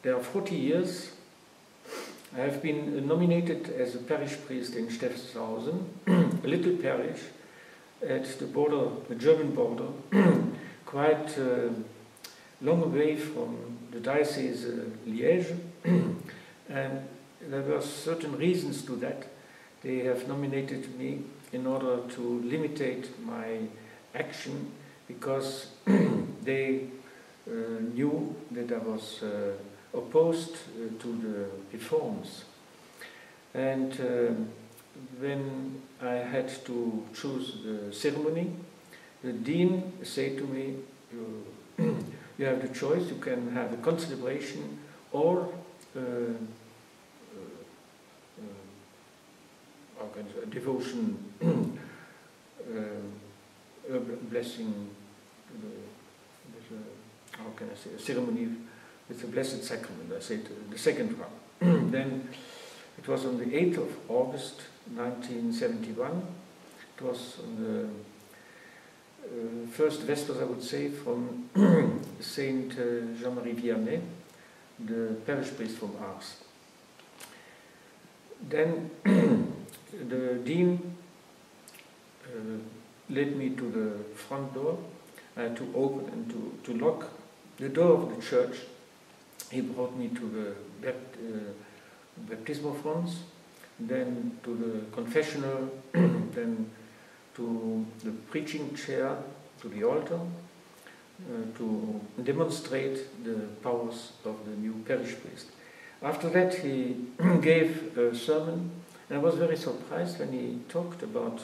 there are 40 years I have been nominated as a parish priest in Steffeshausen, a little parish at the border, the German border, quite long away from the diocese Liège, and there were certain reasons to that. They have nominated me in order to limitate my action because they knew that I was opposed to the reforms. And when I had to choose the ceremony, the dean said to me, you have the choice, you can have a concelebration or a devotion, a blessing, how can I say, a ceremony with the Blessed Sacrament. I said the second one. Then it was on the 8th of August 1971. It was on the first Vespers, I would say, from Saint Jean-Marie Vianney, the parish priest from Ars. Then the dean led me to the front door. I had to open and to lock the door of the church. He brought me to the baptismal fronts, then to the confessional, then to the preaching chair, to the altar, to demonstrate the powers of the new parish priest. After that he gave a sermon, and I was very surprised when he talked about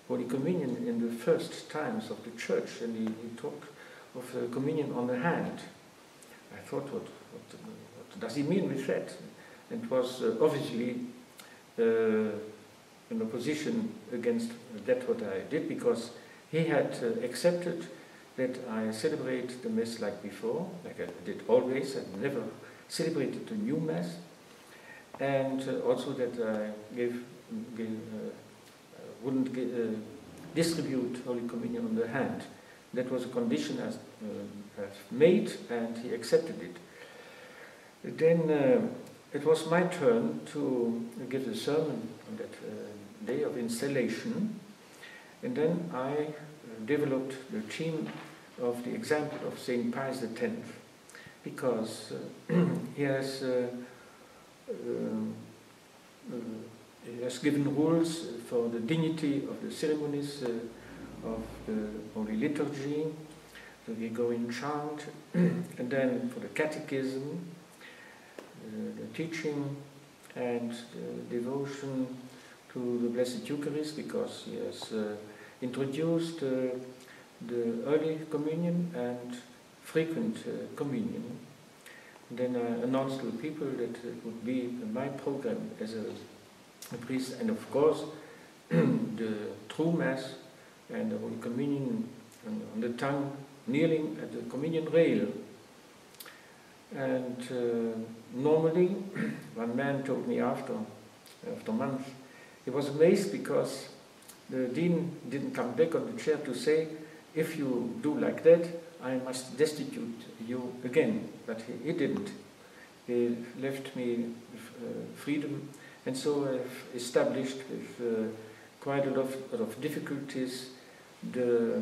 Holy Communion in the first times of the church, and he talked of communion on the hand. I thought, what does he mean with that? And it was obviously in opposition against that what I did, because he had accepted that I celebrate the Mass like before, like I did always. I never celebrated the new Mass, and also that I wouldn't distribute Holy Communion on the hand. That was a condition I made, and he accepted it. Then it was my turn to give a sermon on that day of installation, and then I developed the theme of the example of Saint Pius X, because he has given rules for the dignity of the ceremonies of the Holy Liturgy, the Gregorian chant, and then for the catechism, the teaching and the devotion to the Blessed Eucharist, because he has introduced the early communion and frequent communion. And then I announced to the people that it would be my program as a priest, and of course the true Mass and the Holy Communion on the tongue, kneeling at the communion rail. And normally, one man told me after months, he was amazed because the dean didn't come back on the chair to say, if you do like that, I must destitute you again. But he didn't. He left me with freedom, and so I've established with quite a lot of difficulties the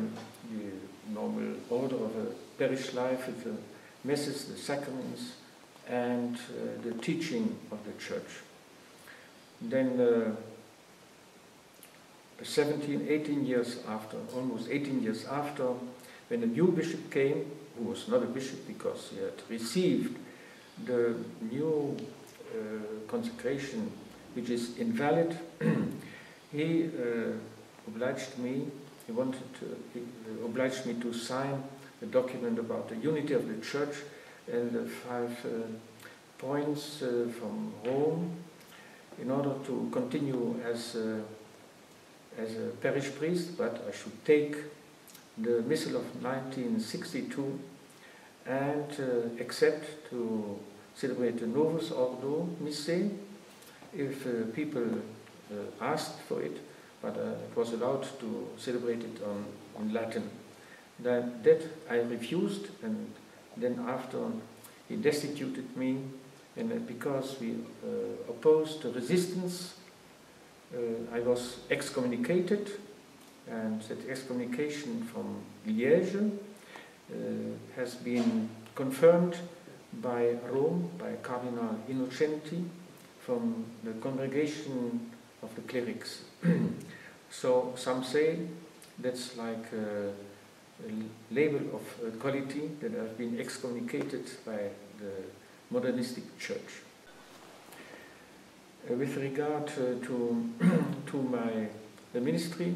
normal order of a parish life with the Masses, the sacraments, and the teaching of the church. Then 18 years after, almost 18 years after, when a new bishop came, who was not a bishop because he had received the new consecration, which is invalid, he obliged me, obliged me to sign a document about the unity of the church and the 5 points from Rome, in order to continue as a parish priest, but I should take the Missal of 1962 and accept to celebrate the Novus Ordo Missae if people asked for it, but it was allowed to celebrate it in Latin. That I refused, and then after he destituted me, and because we opposed the resistance, I was excommunicated, and that excommunication from Liège has been confirmed by Rome, by Cardinal Innocenti, from the congregation of the clerics. So some say that's like a label of quality that I've been excommunicated by the modernistic church. With regard to my ministry,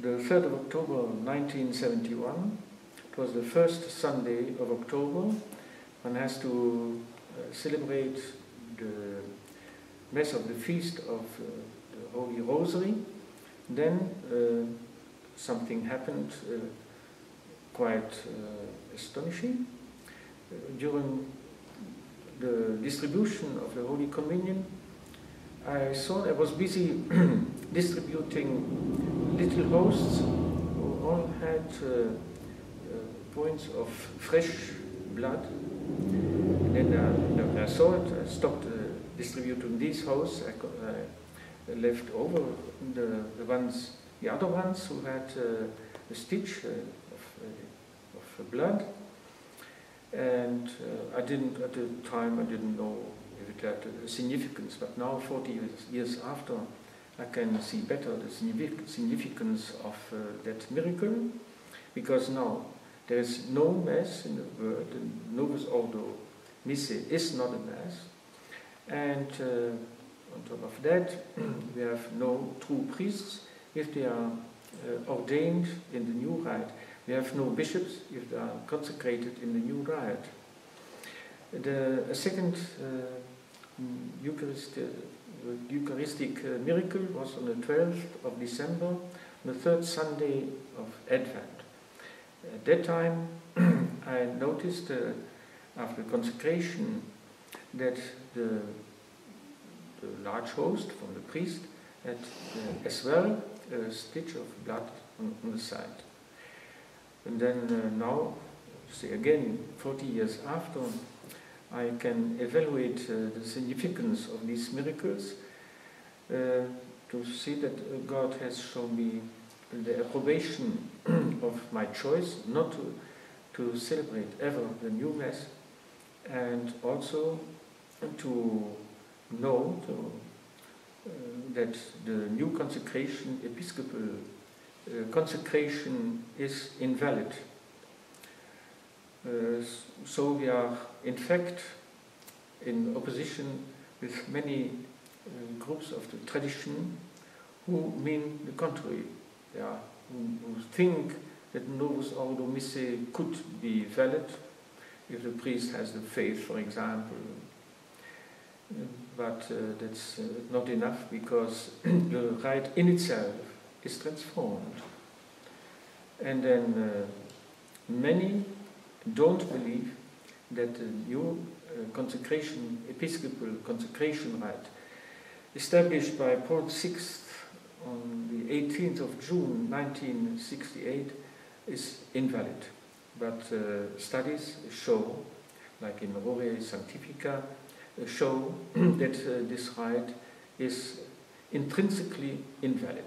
the 3rd of October 1971, it was the first Sunday of October. One has to celebrate the Mass of the Feast of the Holy Rosary. Then something happened quite astonishing. During the distribution of the Holy Communion, I was busy distributing little hosts who all had points of fresh blood. And then I saw it, I stopped distributing these hosts. I left over the other ones who had a stitch of blood. And at the time I didn't know if it had a significance, but now 40 years after I can see better the significance of that miracle, because now there is no Mass in the world, the Novus Ordo Missae is not a Mass, and on top of that we have no true priests if they are ordained in the new rite. We have no bishops if they are consecrated in the new rite. A second Eucharistic miracle was on the 12th of December, on the third Sunday of Advent. At that time I noticed after consecration that the large host from the priest had as well a stitch of blood on the side. And then now, say again, 40 years after, I can evaluate the significance of these miracles to see that God has shown me the approbation of my choice not to celebrate ever the new Mass, and also to know that the new consecration, episcopal consecration, is invalid. So we are in fact in opposition with many groups of the tradition who mean the contrary, who think that Novus Ordo Missae could be valid if the priest has the faith, for example. But that's not enough, because the rite in itself is transformed. And then many don't believe that the new consecration, episcopal consecration rite, established by Paul VI on the 18th of June 1968, is invalid. But studies show, like in Rore Sanctifica, show that this rite is intrinsically invalid.